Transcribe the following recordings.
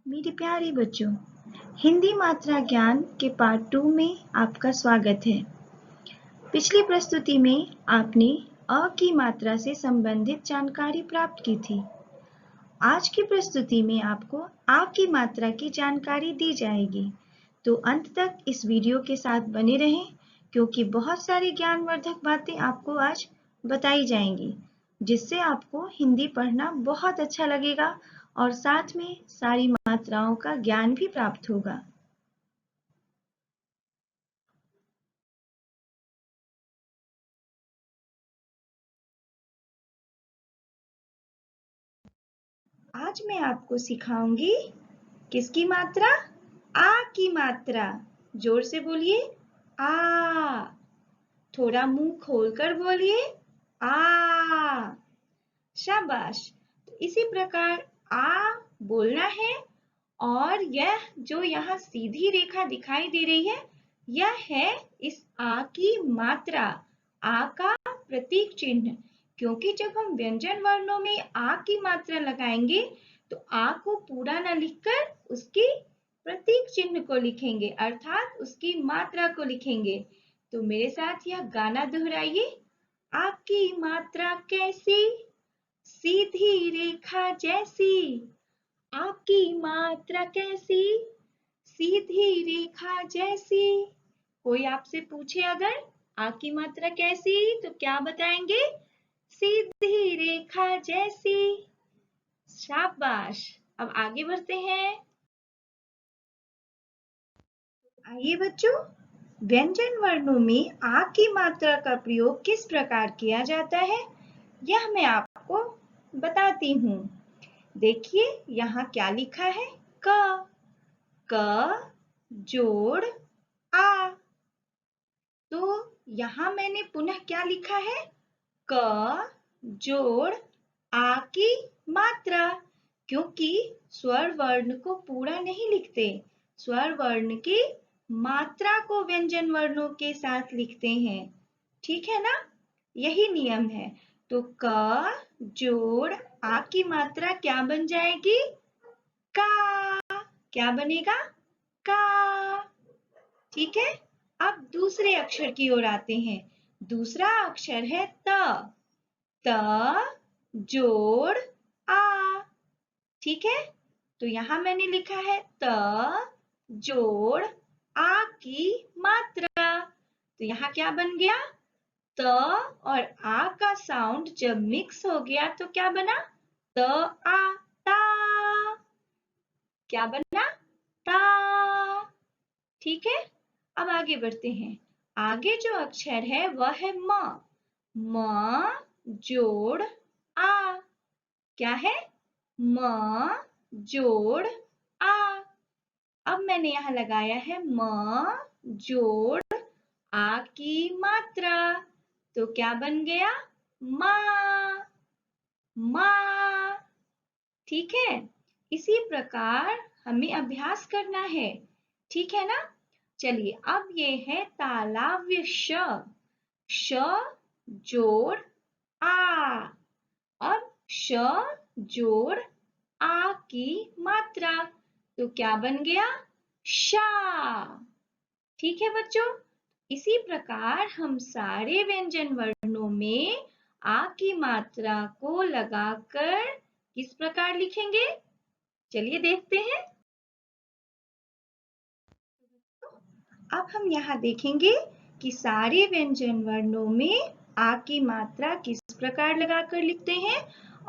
मेरे प्यारे बच्चों, हिंदी मात्रा ज्ञान के पार्ट 2 में आपका स्वागत है। पिछली प्रस्तुति में आपने अ की मात्रा से संबंधित जानकारी प्राप्त की थी। आज की प्रस्तुति में आपको आ की मात्रा की जानकारी दी जाएगी, तो अंत तक इस वीडियो के साथ बने रहें क्योंकि बहुत सारी ज्ञानवर्धक बातें आपको आज बताई जाएंगी, जिससे आपको हिंदी पढ़ना बहुत अच्छा लगेगा और साथ में सारी मात्राओं का ज्ञान भी प्राप्त होगा। आज मैं आपको सिखाऊंगी किसकी मात्रा? आ की मात्रा। जोर से बोलिए आ। थोड़ा मुंह खोलकर बोलिए आ। शाबाश। तो इसी प्रकार आ बोलना है और यह जो यहाँ सीधी रेखा दिखाई दे रही है, यह है इस आ की मात्रा, आ का प्रतीक चिन्ह। क्योंकि जब हम व्यंजन वर्णों में आ की मात्रा लगाएंगे तो आ को पूरा न लिखकर उसकी प्रतीक चिन्ह को लिखेंगे, अर्थात उसकी मात्रा को लिखेंगे। तो मेरे साथ यह गाना दोहराइए। आपकी मात्रा कैसी, सीधी रेखा जैसी। आपकी मात्रा कैसी, सीधी रेखा जैसी। कोई आपसे पूछे अगर आ की मात्रा कैसी, तो क्या बताएंगे? सीधी रेखा जैसी। शाबाश। अब आगे बढ़ते हैं। आइए बच्चों, व्यंजन वर्णों में आ की मात्रा का प्रयोग किस प्रकार किया जाता है, यह मैं आपको बताती हूँ। देखिए यहाँ क्या लिखा है? क। क जोड़ आ। तो यहाँ मैंने पुनः क्या लिखा है? क जोड़ आ की मात्रा। क्योंकि स्वर वर्ण को पूरा नहीं लिखते, स्वर वर्ण की मात्रा को व्यंजन वर्णों के साथ लिखते हैं। ठीक है ना? यही नियम है। तो क जोड़ आ की मात्रा क्या बन जाएगी? का। क्या बनेगा? का। ठीक है। अब दूसरे अक्षर की ओर आते हैं। दूसरा अक्षर है त। त जोड़ आ। ठीक है। तो यहां मैंने लिखा है त जोड़ आ की मात्रा। तो यहाँ क्या बन गया? त और आ का साउंड जब मिक्स हो गया तो क्या बना? त आ, ता। क्या बना? ता। ठीक है। अब आगे बढ़ते हैं। आगे जो अक्षर है वह है म। म जोड़ आ। क्या है? म जोड़ आ। अब मैंने यहाँ लगाया है म जोड़ आ की मात्रा। तो क्या बन गया? मा। मा। ठीक है। इसी प्रकार हमें अभ्यास करना है। ठीक है ना? चलिए अब ये है तालव्य श। श जोड़ आ। अब श जोड़ आ की मात्रा। तो क्या बन गया? शा। ठीक है बच्चों। इसी प्रकार हम सारे व्यंजन वर्णों में आ की मात्रा को लगाकर किस प्रकार लिखेंगे, चलिए देखते हैं। अब हम यहाँ देखेंगे कि सारे व्यंजन वर्णों में आ की मात्रा किस प्रकार लगाकर लिखते हैं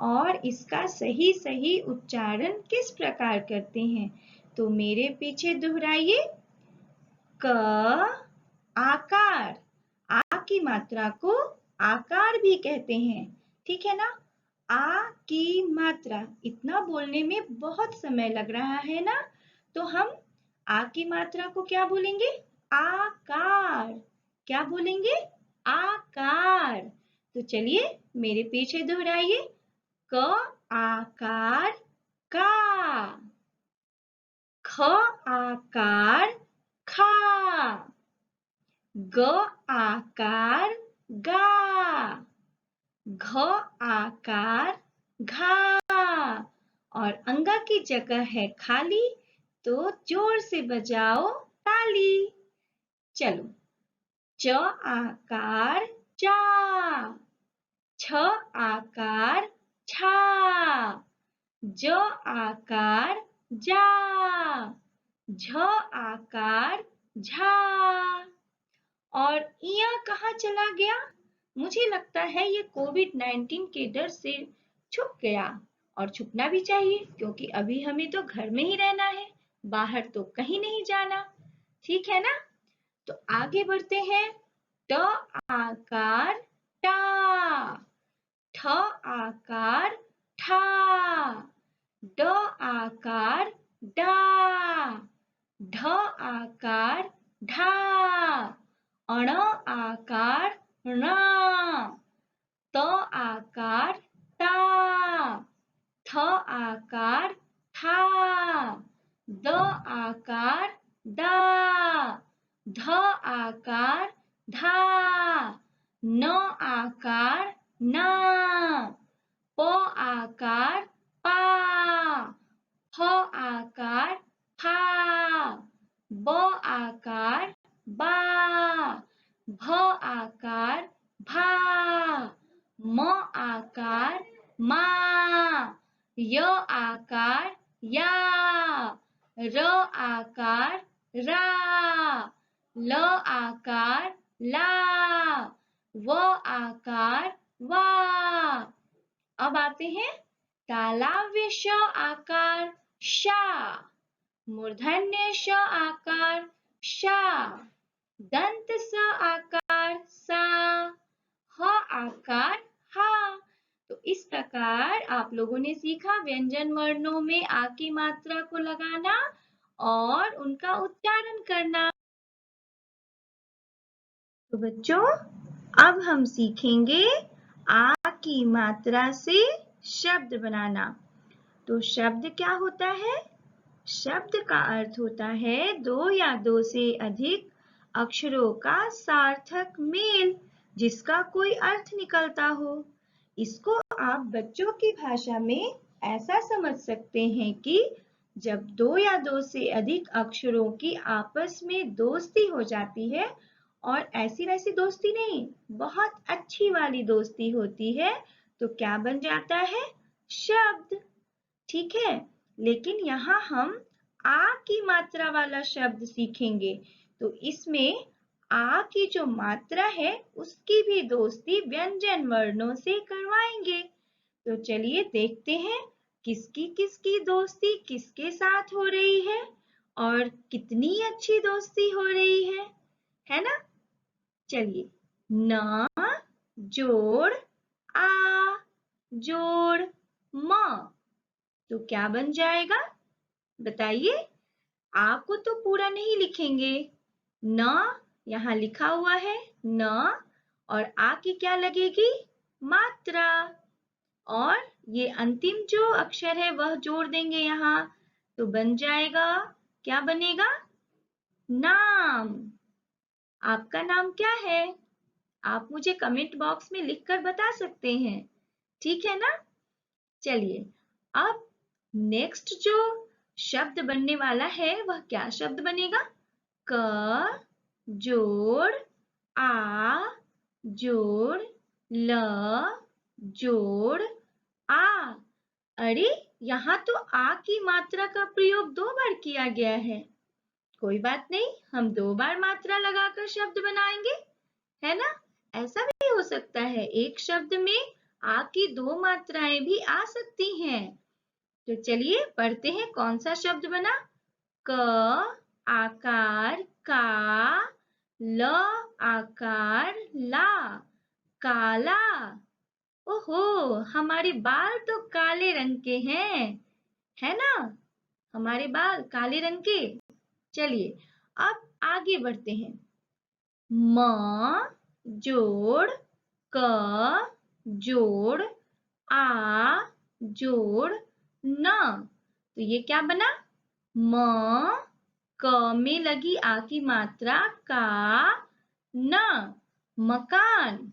और इसका सही सही उच्चारण किस प्रकार करते हैं। तो मेरे पीछे दोहराइए। क आकार। आ की मात्रा को आकार भी कहते हैं। ठीक है ना? आ की मात्रा, इतना बोलने में बहुत समय लग रहा है ना, तो हम आ की मात्रा को क्या बोलेंगे? आकार। क्या बोलेंगे? आकार। तो चलिए मेरे पीछे दोहराइए। क आकार का। ख आकार खा। ग आकार गा। घ आकार घा। और अंगा की जगह है खाली, तो जोर से बजाओ ताली। चलो, च आकार चा, छ आकार छा, ज आकार जा, झ आकार झा। और इया कहाँ चला गया? मुझे लगता है ये कोविड-19 के डर से छुप गया, और छुपना भी चाहिए क्योंकि अभी हमें तो घर में ही रहना है, बाहर तो कहीं नहीं जाना। ठीक है ना? तो आगे बढ़ते हैं। ट आकार टा, ठ आकार ठा, ड आकार डा, ढ आकार ढा, अण आकार णा, त आकार ता, थ आकार था, द आकार दा, ध आकार धा, न आकार ना, प आकार पा, फ आकार फा, ब आकार बा, भ आकार भा, म आकार मा, य आकार या, र आकार रा, ल आकार ला, व आकार वा। अब आते हैं तालव्य श आकार शा, मूर्धन्य श आकार शा, दंत स आकार सा, ह आकार हा। तो इस प्रकार आप लोगों ने सीखा व्यंजन वर्णों में आ की मात्रा को लगाना और उनका उच्चारण करना। तो बच्चों, अब हम सीखेंगे आ की मात्रा से शब्द बनाना। तो शब्द क्या होता है? शब्द का अर्थ होता है दो या दो से अधिक अक्षरों का सार्थक मेल, जिसका कोई अर्थ निकलता हो। इसको आप बच्चों की भाषा में ऐसा समझ सकते हैं कि जब दो या दो से अधिक अक्षरों की आपस में दोस्ती हो जाती है, और ऐसी वैसी दोस्ती नहीं, बहुत अच्छी वाली दोस्ती होती है, तो क्या बन जाता है? शब्द। ठीक है, लेकिन यहाँ हम आ की मात्रा वाला शब्द सीखेंगे, तो इसमें आ की जो मात्रा है उसकी भी दोस्ती व्यंजन वर्णों से करवाएंगे। तो चलिए देखते हैं किसकी किसकी दोस्ती किसके साथ हो रही है और कितनी अच्छी दोस्ती हो रही है ना? चलिए, न जोड़ आ जोड़ म, तो क्या बन जाएगा? बताइए। आ को तो पूरा नहीं लिखेंगे, न यहाँ लिखा हुआ है न, और आ की क्या लगेगी? मात्रा। और ये अंतिम जो अक्षर है वह जोड़ देंगे यहाँ, तो बन जाएगा, क्या बनेगा? नाम। आपका नाम क्या है? आप मुझे कमेंट बॉक्स में लिखकर बता सकते हैं। ठीक है ना? चलिए, अब नेक्स्ट जो शब्द बनने वाला है वह क्या शब्द बनेगा? क जोड़ आ जोड़ ल जोड़ आ। अरे, यहाँ तो आ की मात्रा का प्रयोग 2 बार किया गया है। कोई बात नहीं, हम 2 बार मात्रा लगाकर शब्द बनाएंगे, है ना? ऐसा भी हो सकता है, एक शब्द में आ की 2 मात्राएं भी आ सकती हैं। तो चलिए पढ़ते हैं कौन सा शब्द बना। क आकार का, ल आकार ला, काला। ओहो, हमारे बाल तो काले रंग के हैं, है ना? हमारे बाल काले रंग के। चलिए अब आगे बढ़ते हैं। म जोड़ क जोड़ आ जोड़ न, तो ये क्या बना? म, क में लगी आ की मात्रा का, न, मकान।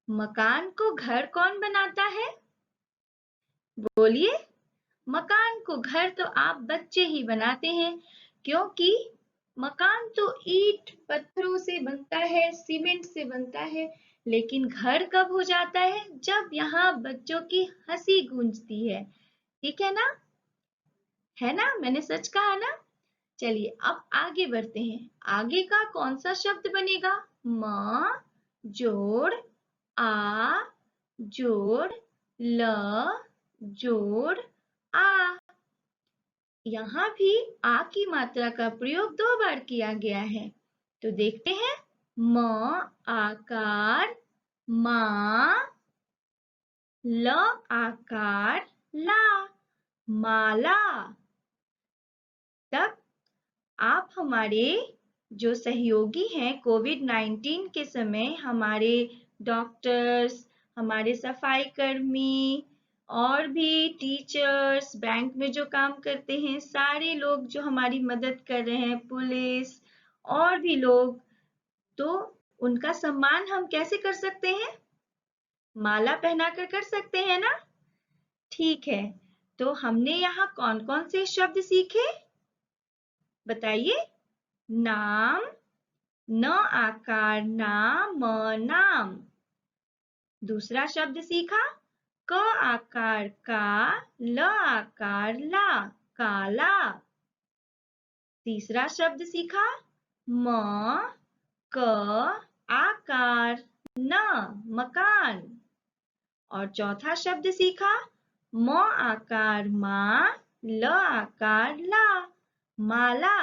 मकान को घर कौन बनाता है? बोलिए। मकान को घर तो आप बच्चे ही बनाते हैं, क्योंकि मकान तो ईंट पत्थरों से बनता है, सीमेंट से बनता है, लेकिन घर कब हो जाता है? जब यहाँ बच्चों की हंसी गूंजती है। ठीक है ना? है ना? मैंने सच कहा ना? चलिए अब आगे बढ़ते हैं। आगे का कौन सा शब्द बनेगा? म जोड़ आ जोड़ ल जोड़ आ। यहाँ भी आ की मात्रा का प्रयोग 2 बार किया गया है। तो देखते हैं। म आकार माँ, ल आकार ला, माला। तब आप हमारे जो सहयोगी हैं कोविड-19 के समय हमारे डॉक्टर्स, हमारे सफाई कर्मी और भी टीचर्स, बैंक में जो काम करते हैं, सारे लोग जो हमारी मदद कर रहे हैं, पुलिस और भी लोग, तो उनका सम्मान हम कैसे कर सकते हैं? माला पहनाकर कर सकते हैं ना? ठीक है, तो हमने यहाँ कौन-कौन से शब्द सीखे? बताइए। नाम, न आकार नाम, नाम। दूसरा शब्द सीखा क आकार का, ल आकार ला, काला। तीसरा शब्द सीखा म क आकार न, मकान। और चौथा शब्द सीखा म आकार मा, ल आकार ला, माला।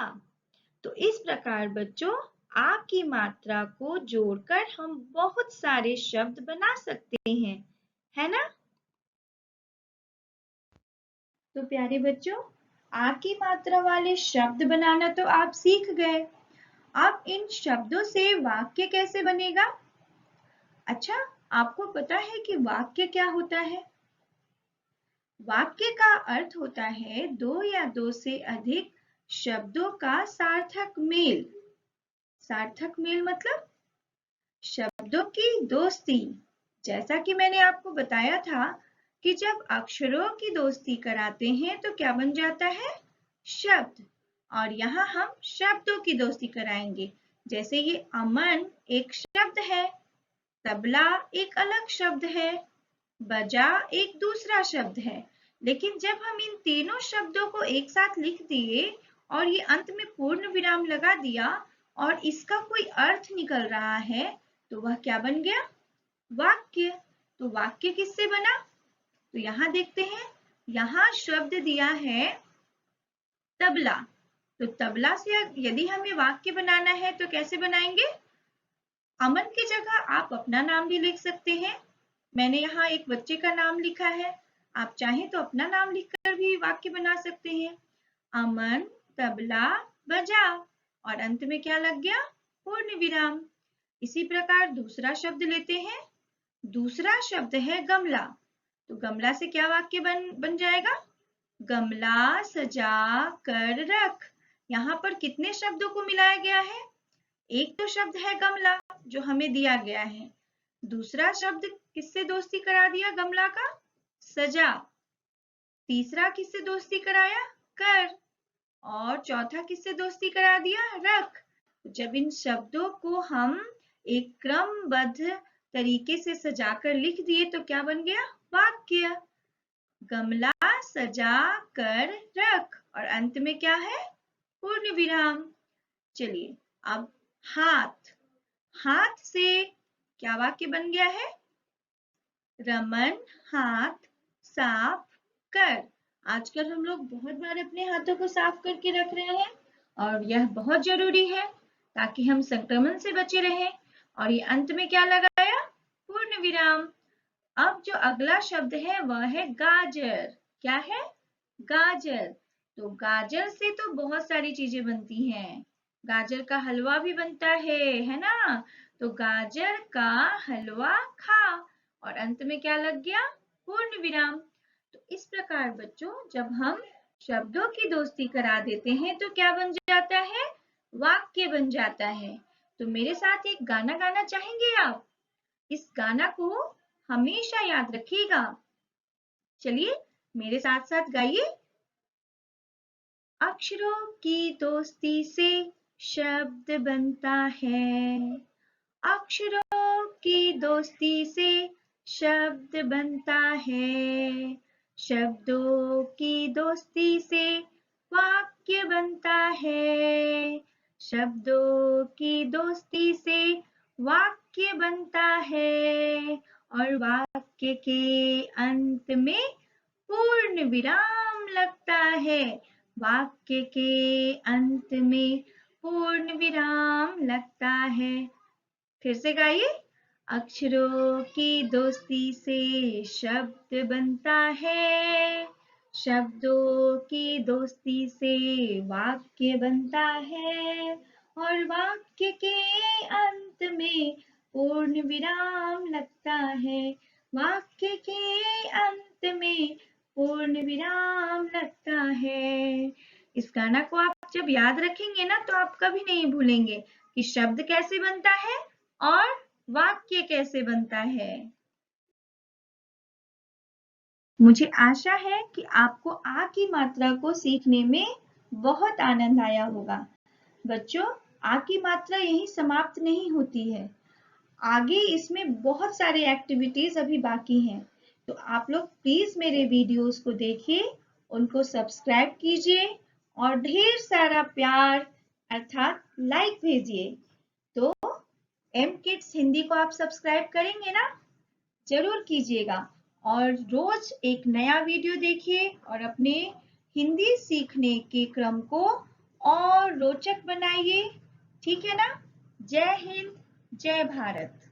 तो इस प्रकार बच्चों आ की मात्रा को जोड़कर हम बहुत सारे शब्द बना सकते हैं, है ना? तो प्यारे बच्चों, आ की मात्रा वाले शब्द बनाना तो आप सीख गए। अब इन शब्दों से वाक्य कैसे बनेगा? अच्छा, आपको पता है कि वाक्य क्या होता है? वाक्य का अर्थ होता है 2 या 2 से अधिक शब्दों का सार्थक मेल। सार्थक मेल मतलब शब्दों की दोस्ती। जैसा कि मैंने आपको बताया था कि जब अक्षरों की दोस्ती कराते हैं तो क्या बन जाता है? शब्द। और यहाँ हम शब्दों की दोस्ती कराएंगे। जैसे ये अमन एक शब्द है, तबला एक अलग शब्द है, बजा एक दूसरा शब्द है। लेकिन जब हम इन तीनों शब्दों को एक साथ लिख दिए और ये अंत में पूर्ण विराम लगा दिया और इसका कोई अर्थ निकल रहा है, तो वह क्या बन गया? वाक्य। तो वाक्य किससे बना? तो यहाँ देखते हैं, यहाँ शब्द दिया है तबला। तो तबला से यदि हमें वाक्य बनाना है तो कैसे बनाएंगे? अमन की जगह आप अपना नाम भी लिख सकते हैं। मैंने यहाँ एक बच्चे का नाम लिखा है। आप चाहें तो अपना नाम लिखकर भी वाक्य बना सकते हैं। अमन तबला बजा और अंत में क्या लग गया? पूर्ण विराम। इसी प्रकार दूसरा शब्द लेते हैं। दूसरा शब्द है गमला। तो गमला से क्या वाक्य बन जाएगा? गमला सजा कर रख। यहाँ पर कितने शब्दों को मिलाया गया है? एक तो शब्द है गमला जो हमें दिया गया है। दूसरा शब्द किससे दोस्ती करा दिया गमला का? सजा। तीसरा किससे दोस्ती कराया? कर। और चौथा किससे दोस्ती करा दिया? रख। जब इन शब्दों को हम एक क्रमबद्ध तरीके से सजाकर लिख दिए तो क्या बन गया? वाक्य। गमला सजा कर रख और अंत में क्या है? पूर्ण विराम। चलिए अब हाथ। हाथ से क्या वाक्य बन गया है? रमन हाथ साफ कर। आजकल हम लोग बहुत बार अपने हाथों को साफ करके रख रहे हैं और यह बहुत जरूरी है ताकि हम संक्रमण से बचे रहें। और ये अंत में क्या लगाया? पूर्ण विराम। अब जो अगला शब्द है वह है गाजर। क्या है? गाजर। तो गाजर से तो बहुत सारी चीजें बनती हैं। गाजर का हलवा भी बनता है ना? तो गाजर का हलवा खा और अंत में क्या लग गया? पूर्ण विराम। तो इस प्रकार बच्चों जब हम शब्दों की दोस्ती करा देते हैं तो क्या बन जाता है? वाक्य बन जाता है। तो मेरे साथ एक गाना गाना चाहेंगे आप? इस गाना को हमेशा याद रखिएगा। चलिए मेरे साथ साथ गाइए। अक्षरों की दोस्ती से शब्द बनता है। अक्षरों की दोस्ती से शब्द बनता है। शब्दों की दोस्ती से वाक्य बनता है। शब्दों की दोस्ती से वाक्य बनता है और वाक्य के अंत में पूर्ण विराम लगता है। वाक्य के अंत में पूर्ण विराम लगता है। फिर से गाइए। अक्षरों की दोस्ती से शब्द बनता है। शब्दों की दोस्ती से वाक्य बनता है और वाक्य के अंत में पूर्ण विराम लगता है। वाक्य के अंत में पूर्ण विराम लगता है। इस गाना को आप जब याद रखेंगे ना तो आप कभी नहीं भूलेंगे कि शब्द कैसे बनता है और वाक्य कैसे बनता है। मुझे आशा है कि आपको आ की मात्रा को सीखने में बहुत आनंद आया होगा। बच्चों, आ की मात्रा यहीं समाप्त नहीं होती है। आगे इसमें बहुत सारे एक्टिविटीज अभी बाकी हैं। तो आप लोग प्लीज मेरे वीडियोस को देखिए, उनको सब्सक्राइब कीजिए और ढेर सारा प्यार अर्थात लाइक भेजिए। तो एम किड्स हिंदी को आप सब्सक्राइब करेंगे ना? जरूर कीजिएगा और रोज एक नया वीडियो देखिए और अपने हिंदी सीखने के क्रम को और रोचक बनाइए। ठीक है ना? जय हिंद, जय भारत।